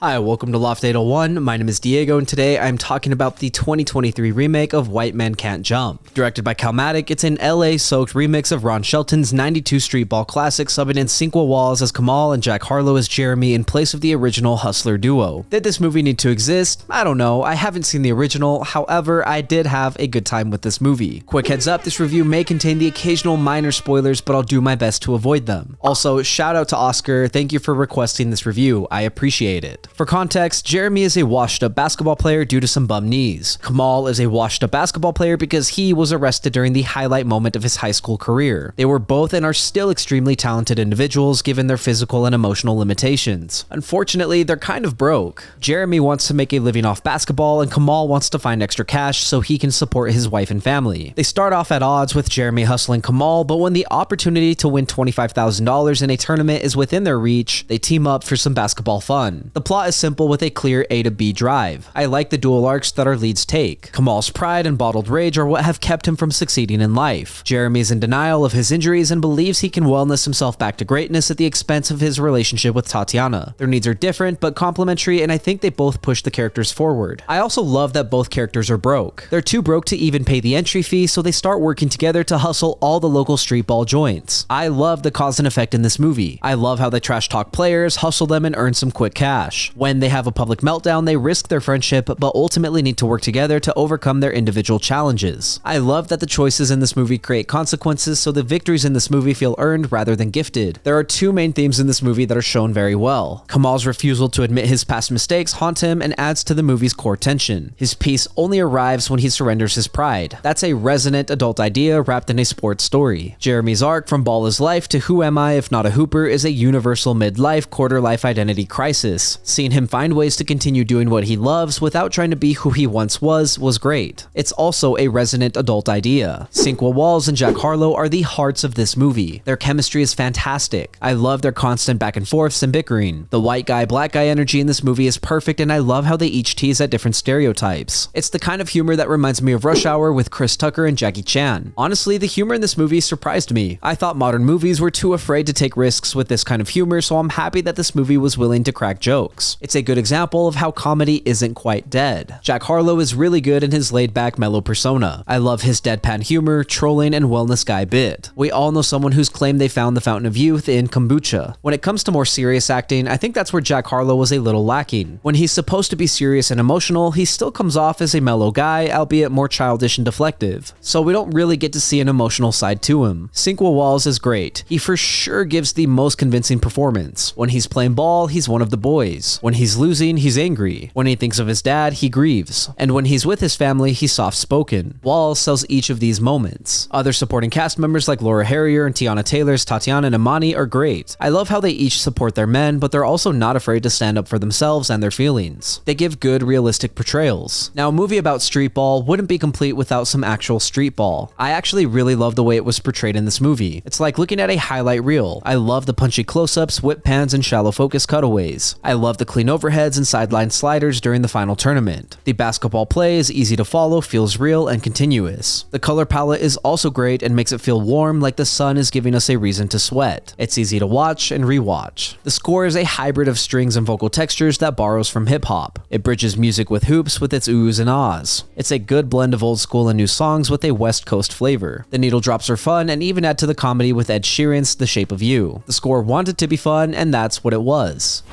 Hi, welcome to Loft 801. My name is Diego, and today I'm talking about the 2023 remake of White Men Can't Jump. Directed by Calmatic, it's an LA-soaked remix of Ron Shelton's 92 Streetball classic, subbing in Sinqua Walls as Kamal and Jack Harlow as Jeremy in place of the original Hustler duo. Did this movie need to exist? I don't know. I haven't seen the original, however, I did have a good time with this movie. Quick heads up, this review may contain the occasional minor spoilers, but I'll do my best to avoid them. Also, shout out to Oscar, thank you for requesting this review, I appreciate it. For context, Jeremy is a washed-up basketball player due to some bum knees. Kamal is a washed-up basketball player because he was arrested during the highlight moment of his high school career. They were both and are still extremely talented individuals given their physical and emotional limitations. Unfortunately, they're kind of broke. Jeremy wants to make a living off basketball and Kamal wants to find extra cash so he can support his wife and family. They start off at odds with Jeremy hustling Kamal, but when the opportunity to win $25,000 in a tournament is within their reach, they team up for some basketball fun. The plot is simple with a clear A to B drive. I like the dual arcs that our leads take. Kamal's pride and bottled rage are what have kept him from succeeding in life. Jeremy is in denial of his injuries and believes he can wellness himself back to greatness at the expense of his relationship with Teyana. Their needs are different but complementary, and I think they both push the characters forward. I also love that both characters are broke. They're too broke to even pay the entry fee, so they start working together to hustle all the local streetball joints. I love the cause and effect in this movie. I love how they trash talk players, hustle them, and earn some quick cash. When they have a public meltdown, they risk their friendship, but ultimately need to work together to overcome their individual challenges. I love that the choices in this movie create consequences, so the victories in this movie feel earned rather than gifted. There are two main themes in this movie that are shown very well. Kamal's refusal to admit his past mistakes haunt him and adds to the movie's core tension. His peace only arrives when he surrenders his pride. That's a resonant adult idea wrapped in a sports story. Jeremy's arc from ballislife to who am I if not a hooper is a universal midlife, quarter-life identity crisis. Seeing him find ways to continue doing what he loves without trying to be who he once was great. It's also a resonant adult idea. Sinqua Walls and Jack Harlow are the hearts of this movie. Their chemistry is fantastic. I love their constant back and forths and bickering. The white guy, black guy energy in this movie is perfect, and I love how they each tease at different stereotypes. It's the kind of humor that reminds me of Rush Hour with Chris Tucker and Jackie Chan. Honestly, the humor in this movie surprised me. I thought modern movies were too afraid to take risks with this kind of humor, so I'm happy that this movie was willing to crack jokes. It's a good example of how comedy isn't quite dead. Jack Harlow is really good in his laid-back mellow persona. I love his deadpan humor, trolling, and wellness guy bit. We all know someone who's claimed they found the fountain of youth in kombucha. When it comes to more serious acting, I think that's where Jack Harlow was a little lacking. When he's supposed to be serious and emotional, he still comes off as a mellow guy, albeit more childish and deflective. So we don't really get to see an emotional side to him. Sinqua Walls is great. He for sure gives the most convincing performance. When he's playing ball, he's one of the boys. When he's losing, he's angry. When he thinks of his dad, he grieves. And when he's with his family, he's soft-spoken. Walls sells each of these moments. Other supporting cast members like Lauraharrier and Teyana Taylor's Tatiana and Imani are great. I love how they each support their men, but they're also not afraid to stand up for themselves and their feelings. They give good, realistic portrayals. Now, a movie about streetball wouldn't be complete without some actual streetball. I actually really love the way it was portrayed in this movie. It's like looking at a highlight reel. I love the punchy close-ups, whip pans, and shallow focus cutaways. I love the clean overheads and sideline sliders during the final tournament. The basketball play is easy to follow, feels real, and continuous. The color palette is also great and makes it feel warm, like the sun is giving us a reason to sweat. It's easy to watch and rewatch. The score is a hybrid of strings and vocal textures that borrows from hip-hop. It bridges music with hoops with its oohs and ahs. It's a good blend of old school and new songs with a West Coast flavor. The needle drops are fun and even add to the comedy with Ed Sheeran's The Shape of You. The score wanted to be fun, and that's what it was.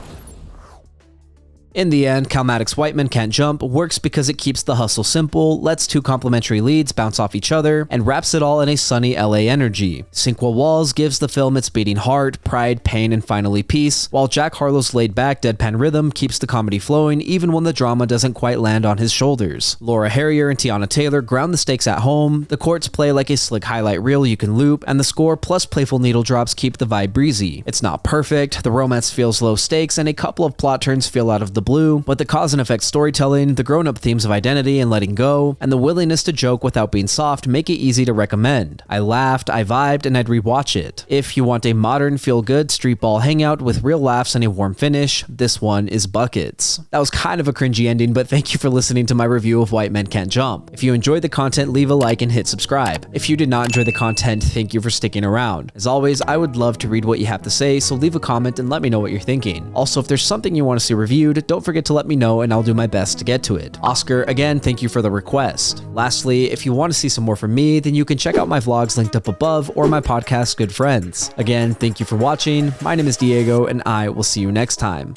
In the end, Calmatic's White Men Can't Jump works because it keeps the hustle simple, lets two complementary leads bounce off each other, and wraps it all in a sunny LA energy. Sinqua Walls gives the film its beating heart, pride, pain, and finally peace, while Jack Harlow's laid-back, deadpan rhythm keeps the comedy flowing even when the drama doesn't quite land on his shoulders. Harrier and Teyana Taylor ground the stakes at home, the courts play like a slick highlight reel you can loop, and the score plus playful needle drops keep the vibe breezy. It's not perfect, the romance feels low stakes, and a couple of plot turns feel out of the blue, but the cause and effect storytelling, the grown-up themes of identity and letting go, and the willingness to joke without being soft make it easy to recommend. I laughed, I vibed, and I'd rewatch it. If you want a modern, feel-good streetball hangout with real laughs and a warm finish, this one is buckets. That was kind of a cringy ending, but thank you for listening to my review of White Men Can't Jump. If you enjoyed the content, leave a like and hit subscribe. If you did not enjoy the content, thank you for sticking around. As always, I would love to read what you have to say, so leave a comment and let me know what you're thinking. Also, if there's something you want to see reviewed, don't forget to let me know and I'll do my best to get to it. Oscar, again, thank you for the request. Lastly, if you want to see some more from me, then you can check out my vlogs linked up above or my podcast, Good Friends. Again, thank you for watching. My name is Diego and I will see you next time.